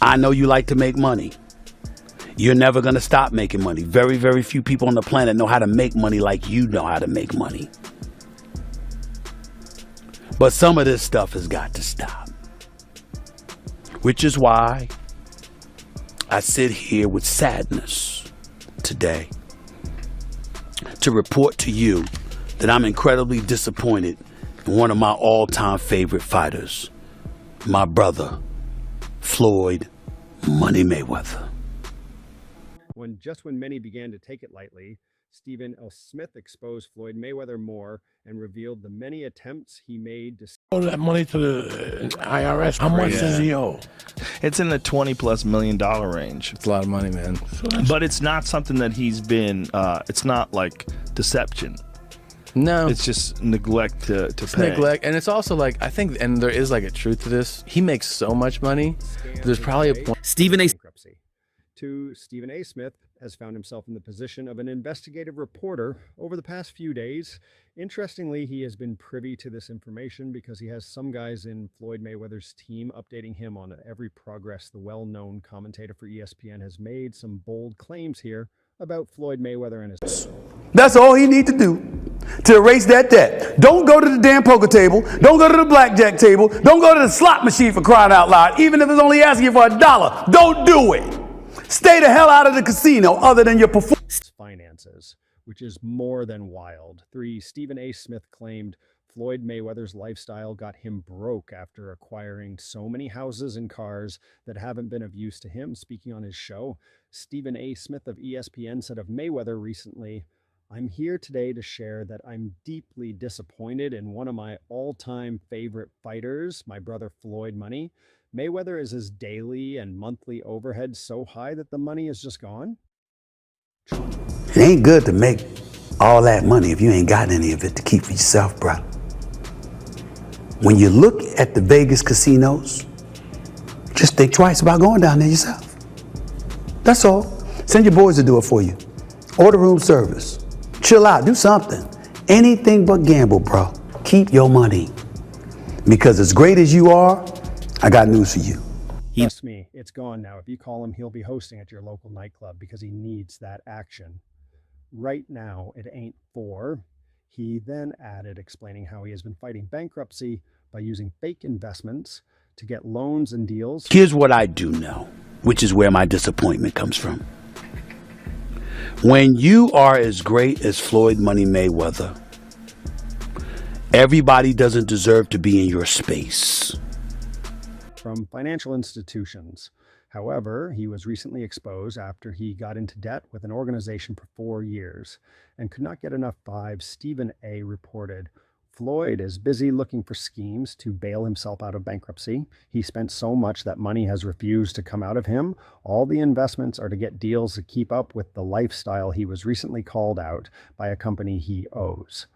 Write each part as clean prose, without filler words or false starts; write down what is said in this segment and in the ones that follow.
I know you like to make money. You're never going to stop making money. Very, very few people on the planet know how to make money like you know how to make money. But some of this stuff has got to stop. Which is why I sit here with sadness today to report to you that I'm incredibly disappointed in one of my all-time favorite fighters, my brother, Floyd Money Mayweather. When many began to take it lightly, Stephen A. Smith exposed Floyd Mayweather more and revealed the many attempts he made to owe that money to the IRS. How much does he owe? It's in the $20+ million range. It's a lot of money, man. But it's not something that he's been, it's not like deception. No. It's just neglect to pay. Neglect. And it's also like, I think, and there is like a truth to this, he makes so much money, there's probably a point. Stephen A. Stephen A. Smith has found himself in the position of an investigative reporter over the past few days. Interestingly, he has been privy to this information because he has some guys in Floyd Mayweather's team updating him on every progress. The well-known commentator for ESPN has made some bold claims here about Floyd Mayweather and his... That's all he needs to do to erase that debt. Don't go to the damn poker table. Don't go to the blackjack table. Don't go to the slot machine, for crying out loud, even if it's only asking you for $1. Don't do it. Stay the hell out of the casino other than your performance. Finances, which is more than wild. 3. Stephen A. Smith claimed Floyd Mayweather's lifestyle got him broke after acquiring so many houses and cars that haven't been of use to him. Speaking on his show, Stephen A. Smith of ESPN said of Mayweather recently, "I'm here today to share that I'm deeply disappointed in one of my all-time favorite fighters, my brother Floyd Money. Mayweather is his daily and monthly overhead so high that the money is just gone." It ain't good to make all that money if you ain't got any of it to keep for yourself, bro. When you look at the Vegas casinos, just think twice about going down there yourself. That's all. Send your boys to do it for you. Order room service. Chill out, do something. Anything but gamble, bro. Keep your money. Because as great as you are, I got news for you. Trust me, it's gone now. If you call him, he'll be hosting at your local nightclub because he needs that action. Right now, it ain't for. He then added, explaining how he has been fighting bankruptcy by using fake investments to get loans and deals. Here's what I do know, which is where my disappointment comes from. When you are as great as Floyd Money Mayweather, everybody doesn't deserve to be in your space. From financial institutions. However, he was recently exposed after he got into debt with an organization for 4 years and could not get enough vibes. Stephen A. reported, Floyd is busy looking for schemes to bail himself out of bankruptcy. He spent so much that money has refused to come out of him. All the investments are to get deals to keep up with the lifestyle he was recently called out by a company he owes.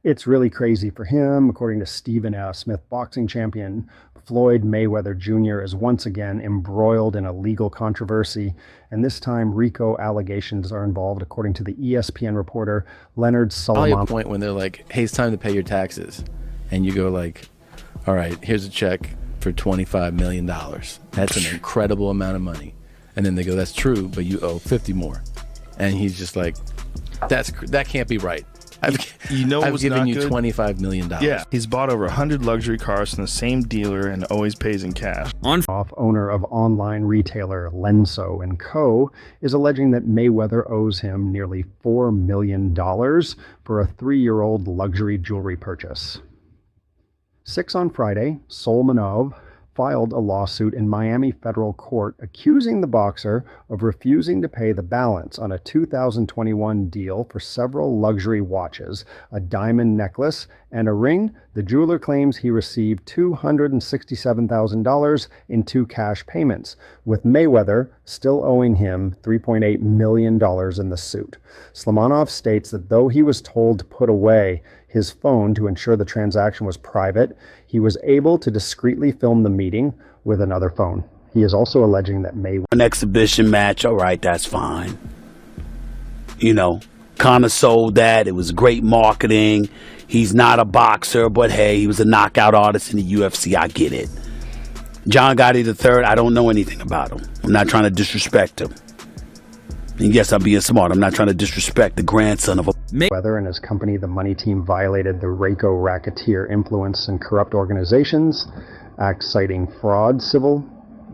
It's really crazy for him. According to Stephen A. Smith, boxing champion, Floyd Mayweather Jr. is once again embroiled in a legal controversy, and this time RICO allegations are involved, according to the ESPN reporter Leonard Solomon. Probably a point when they're like, hey, it's time to pay your taxes. And you go like, all right, here's a check for $25 million. That's an incredible amount of money. And then they go, that's true, but you owe 50 more. And he's just like, that can't be right. I've given you $25 million. Yeah, he's bought over 100 luxury cars from the same dealer and always pays in cash. Owner of online retailer Lenso & Co. is alleging that Mayweather owes him nearly $4 million for a 3-year-old luxury jewelry purchase. 6 on Friday, Solmanov filed a lawsuit in Miami federal court accusing the boxer of refusing to pay the balance on a 2021 deal for several luxury watches, a diamond necklace, and a ring. The jeweler claims he received $267,000 in 2 cash payments, with Mayweather still owing him $3.8 million in the suit. Slemanov states that though he was told to put away his phone to ensure the transaction was private, he was able to discreetly film the meeting with another phone. He is also alleging that Mayweather... An exhibition match, all right, that's fine. You know, kind of sold that. It was great marketing. He's not a boxer, but hey, he was a knockout artist in the UFC. I get it. John Gotti III, I don't know anything about him. I'm not trying to disrespect him. And yes, I'm being smart. I'm not trying to disrespect the grandson of a... Mayweather and his company, the Money Team, violated the RACO Racketeer Influence and Corrupt Organizations Act, citing fraud, civil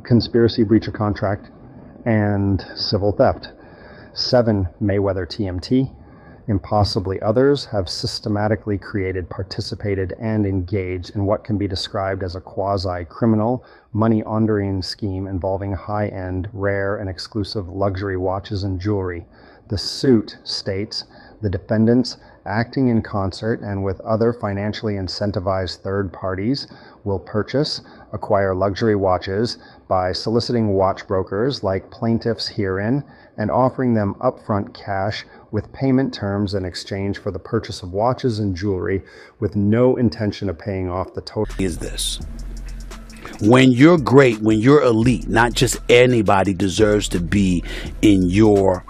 conspiracy, breach of contract, and civil theft. 7 Mayweather TMT and possibly others have systematically created, participated, and engaged in what can be described as a quasi-criminal money laundering scheme involving high-end, rare, and exclusive luxury watches and jewelry. The suit states the defendants, acting in concert and with other financially incentivized third parties, will purchase, acquire luxury watches by soliciting watch brokers like plaintiffs herein and offering them upfront cash with payment terms in exchange for the purchase of watches and jewelry with no intention of paying off the total. Is this. When you're great, when you're elite, not just anybody deserves to be in your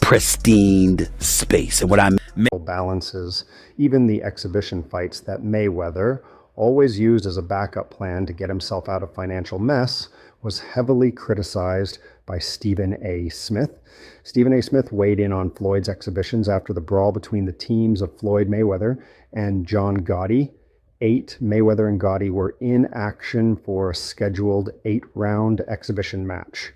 pristine space. And what I mean, balances, even the exhibition fights that Mayweather always used as a backup plan to get himself out of financial mess, was heavily criticized by Stephen A. Smith. Stephen A. Smith weighed in on Floyd's exhibitions after the brawl between the teams of Floyd Mayweather and John Gotti. 8 Mayweather and Gotti were in action for a scheduled 8-round exhibition match.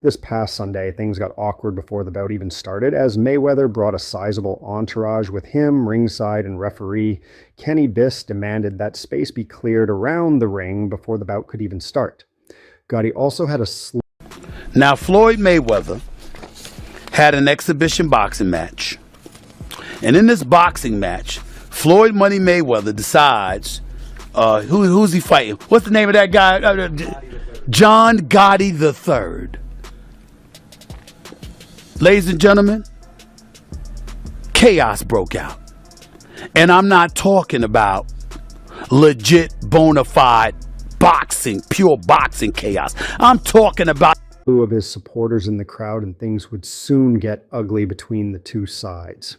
This past Sunday, things got awkward before the bout even started, as Mayweather brought a sizable entourage with him, ringside, and referee Kenny Biss demanded that space be cleared around the ring before the bout could even start. Gotti also had a Now, Floyd Mayweather had an exhibition boxing match. And in this boxing match, Floyd Money Mayweather decides, who's he fighting? What's the name of that guy? John Gotti III. Ladies and gentlemen, chaos broke out. And I'm not talking about legit, bona fide boxing, pure boxing chaos. I'm talking about of his supporters in the crowd, and things would soon get ugly between the two sides.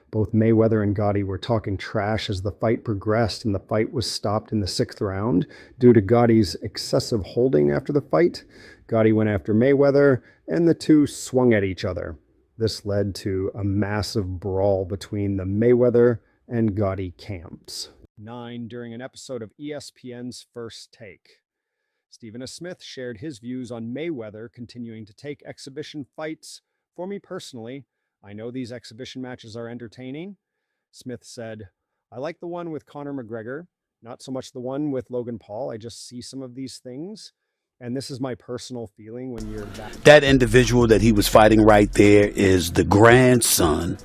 Both Mayweather and Gotti were talking trash as the fight progressed, and the fight was stopped in the 6th round due to Gotti's excessive holding after the fight. Gotti went after Mayweather, and the two swung at each other. This led to a massive brawl between the Mayweather and Gotti camps. 9 during an episode of ESPN's First Take. Stephen A. Smith shared his views on Mayweather continuing to take exhibition fights. For me personally, I know these exhibition matches are entertaining. Smith said, I like the one with Conor McGregor, not so much the one with Logan Paul. I just see some of these things. And this is my personal feeling when you're that individual that he was fighting right there is the grandson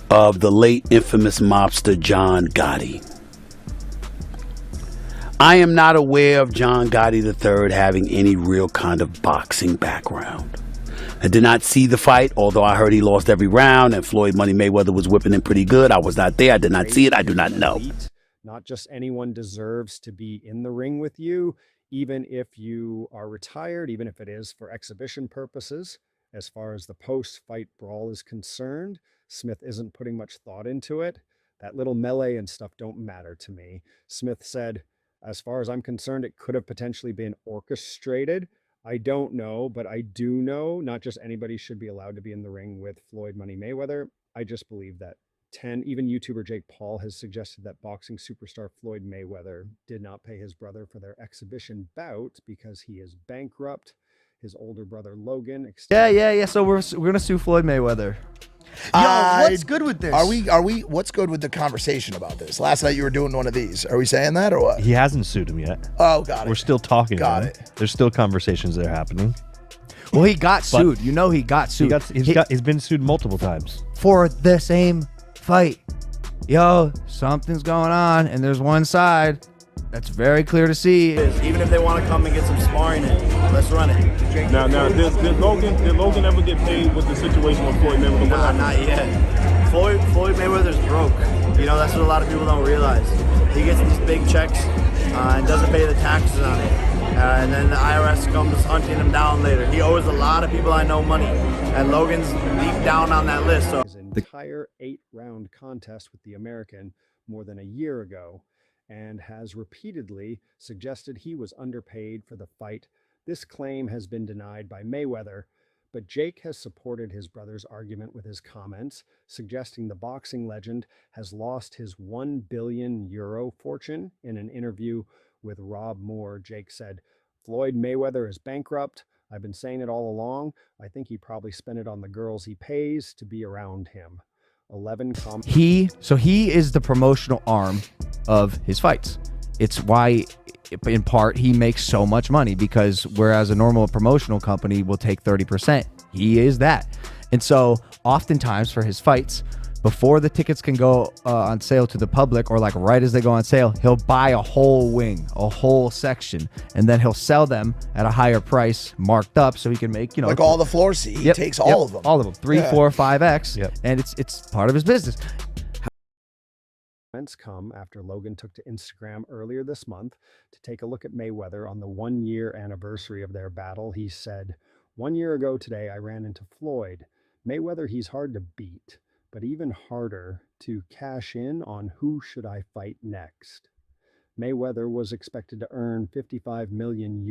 of the late infamous mobster John Gotti. I am not aware of John Gotti III having any real kind of boxing background. I did not see the fight, although I heard he lost every round and Floyd Money Mayweather was whipping him pretty good. I was not there. I did not see it. I do not know. Not just anyone deserves to be in the ring with you, even if you are retired, even if it is for exhibition purposes. As far as the post-fight brawl is concerned, Smith isn't putting much thought into it. That little melee and stuff don't matter to me. Smith said, as far as I'm concerned, it could have potentially been orchestrated. I don't know, but I do know not just anybody should be allowed to be in the ring with Floyd Money Mayweather. I just believe that even YouTuber Jake Paul has suggested that boxing superstar Floyd Mayweather did not pay his brother for their exhibition bout because he is bankrupt. His older brother Logan. Yeah. So we're gonna sue Floyd Mayweather. Yo, what's good with this? Are we? What's good with the conversation about this? Last night you were doing one of these. Are we saying that or what? He hasn't sued him yet. Oh, got it. We're still talking. Got it. There's still conversations that are happening. Well, he got sued. You know he got sued. He's been sued multiple times for the same fight. Yo, something's going on, and there's one side that's very clear to see. Even if they want to come and get some sparring in, let's run it. Now, did Logan ever get paid with the situation with Floyd Mayweather? Nah, not yet. Floyd Mayweather's broke. You know, that's what a lot of people don't realize. He gets these big checks and doesn't pay the taxes on it. And then the IRS comes hunting him down later. He owes a lot of people I know money. And Logan's deep down on that list. So his entire 8-round contest with the American more than a year ago. and has repeatedly suggested he was underpaid for the fight. This claim has been denied by Mayweather, but Jake has supported his brother's argument with his comments, suggesting the boxing legend has lost his €1 billion fortune. In an interview with Rob Moore, Jake said, "Floyd Mayweather is bankrupt. I've been saying it all along. I think he probably spent it on the girls he pays to be around him." 11 He is the promotional arm of his fights. It's why, in part, he makes so much money, because whereas a normal promotional company will take 30%, he is that. And so oftentimes for his fights, before the tickets can go on sale to the public, or like right as they go on sale, he'll buy a whole wing, a whole section, and then he'll sell them at a higher price, marked up, so he can make, you know, like all the floor seat. He takes all of them. All of them. 3, 4, 5x. Yep. And it's part of his business. Comments come after Logan took to Instagram earlier this month to take a look at Mayweather on the 1-year anniversary of their battle. He said, "1 year ago today, I ran into Floyd. Mayweather, he's hard to beat, but even harder to cash in on who should I fight next." Mayweather was expected to earn €55 million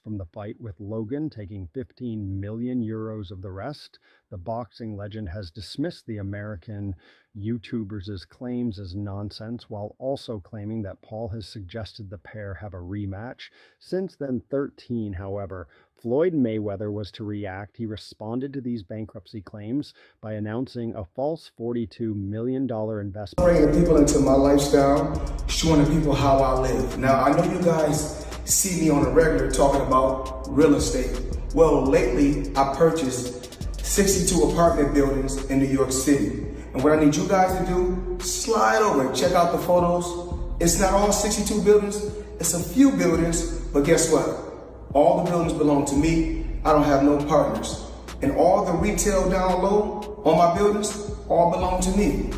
from the fight, with Logan taking €15 million of the rest. The boxing legend has dismissed the American YouTuber's claims as nonsense, while also claiming that Paul has suggested the pair have a rematch. Since then 13, however, Floyd Mayweather was to react. He responded to these bankruptcy claims by announcing a false $42 million investment. Bringing people into my lifestyle, showing the people how I live. Now, I know you guys see me on a regular talking about real estate. Well, lately, I purchased 62 apartment buildings in New York City. And what I need you guys to do, slide over and check out the photos. It's not all 62 buildings, it's a few buildings, but guess what? All the buildings belong to me. I don't have no partners. And all the retail down low on my buildings all belong to me.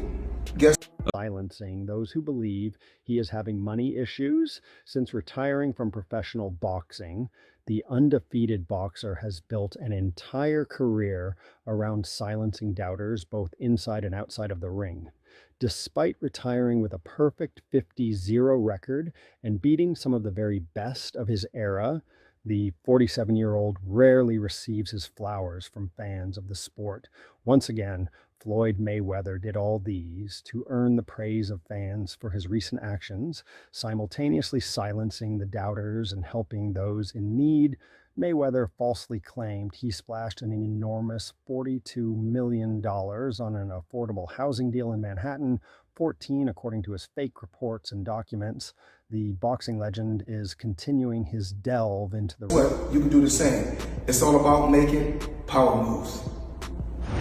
Silencing those who believe he is having money issues. Since retiring from professional boxing, the undefeated boxer has built an entire career around silencing doubters, both inside and outside of the ring. Despite retiring with a perfect 50-0 record and beating some of the very best of his era, the 47-year-old rarely receives his flowers from fans of the sport. Once again, Floyd Mayweather did all these to earn the praise of fans for his recent actions, simultaneously silencing the doubters and helping those in need. Mayweather falsely claimed he splashed an enormous $42 million on an affordable housing deal in Manhattan, 14 according to his fake reports and documents. The boxing legend is continuing his delve into the... What? You can do the same. It's all about making power moves.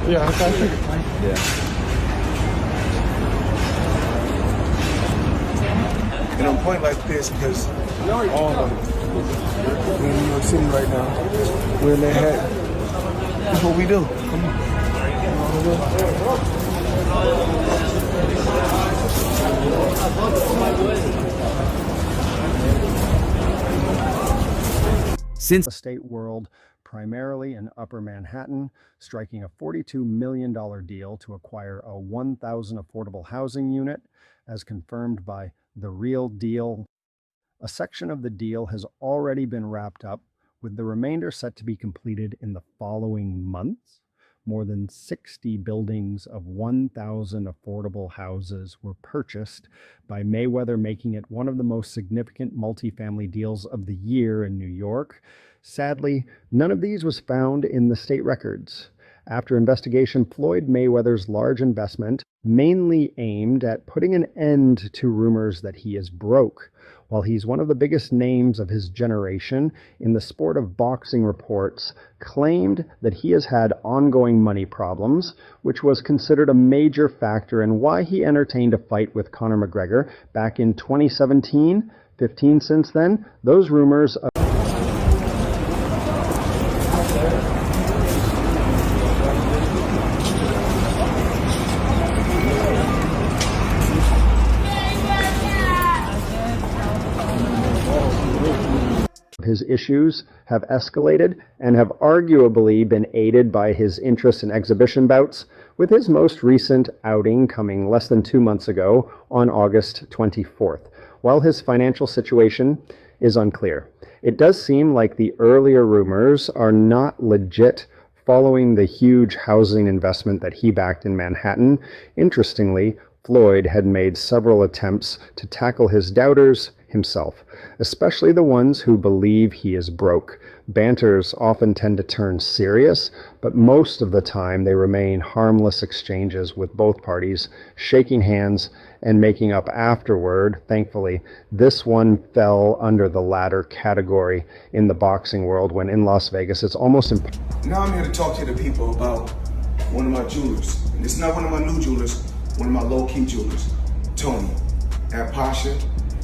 Yeah, I think. Yeah. And I'm pointing like this because all of them, we're in New York City right now. We're in Manhattan. That's what we do. Come on. Since the state world, primarily in Upper Manhattan, striking a $42 million deal to acquire a 1,000 affordable housing unit, as confirmed by The Real Deal. A section of the deal has already been wrapped up, with the remainder set to be completed in the following months. More than 60 buildings of 1,000 affordable houses were purchased by Mayweather, making it one of the most significant multifamily deals of the year in New York. Sadly, none of these was found in the state records. After investigation, Floyd Mayweather's large investment mainly aimed at putting an end to rumors that he is broke. While he's one of the biggest names of his generation in the sport of boxing, reports claimed that he has had ongoing money problems, which was considered a major factor in why he entertained a fight with Conor McGregor back in 2017. 15 since then, those rumors of his issues have escalated and have arguably been aided by his interest in exhibition bouts, with his most recent outing coming less than 2 months ago on August 24th. While his financial situation is unclear, it does seem like the earlier rumors are not legit following the huge housing investment that he backed in Manhattan. Interestingly, Floyd had made several attempts to tackle his doubters himself, especially the ones who believe he is broke. Banters often tend to turn serious, but most of the time they remain harmless exchanges with both parties, shaking hands and making up afterward. Thankfully, this one fell under the latter category in the boxing world, when in Las Vegas it's almost impossible. Now I'm here to talk to the people about one of my jewelers. And it's not one of my new jewelers, one of my low-key jewelers, Tony, at Pasha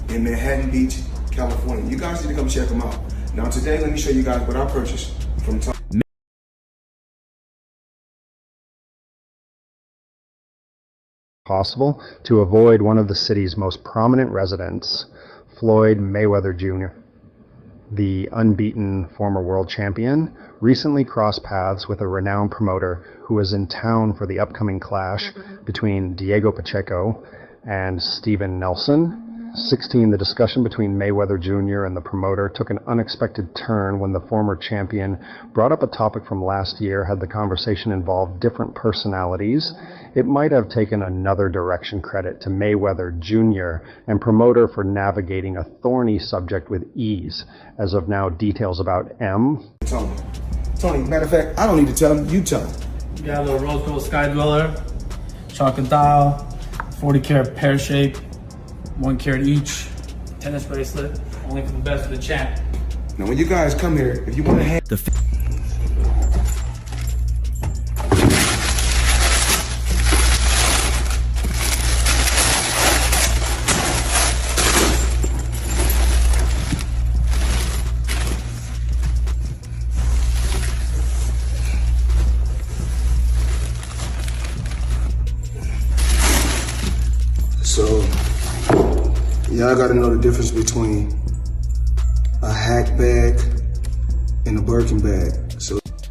in Manhattan Beach, California. You guys need to come check him out. Now today, let me show you guys what I purchased from Tony. Possible to avoid one of the city's most prominent residents, Floyd Mayweather Jr. The unbeaten former world champion recently crossed paths with a renowned promoter who was in town for the upcoming clash between Diego Pacheco and Steven Nelson. 16, the discussion between Mayweather Jr. and the promoter took an unexpected turn when the former champion brought up a topic from last year. Had the conversation involved different personalities, it might have taken another direction. Credit to Mayweather Jr. and promoter for navigating a thorny subject with ease. As of now, details about M. Tony, matter of fact, I don't need to tell him, you tell him. We got a little rose gold sky dweller, chalk and dial, 40 karat pear shape, 1 carat each, tennis bracelet, only for the best of the champ. Now when you guys come here, if you want to have So, y'all gotta know the difference between a hack bag and a Birkin bag.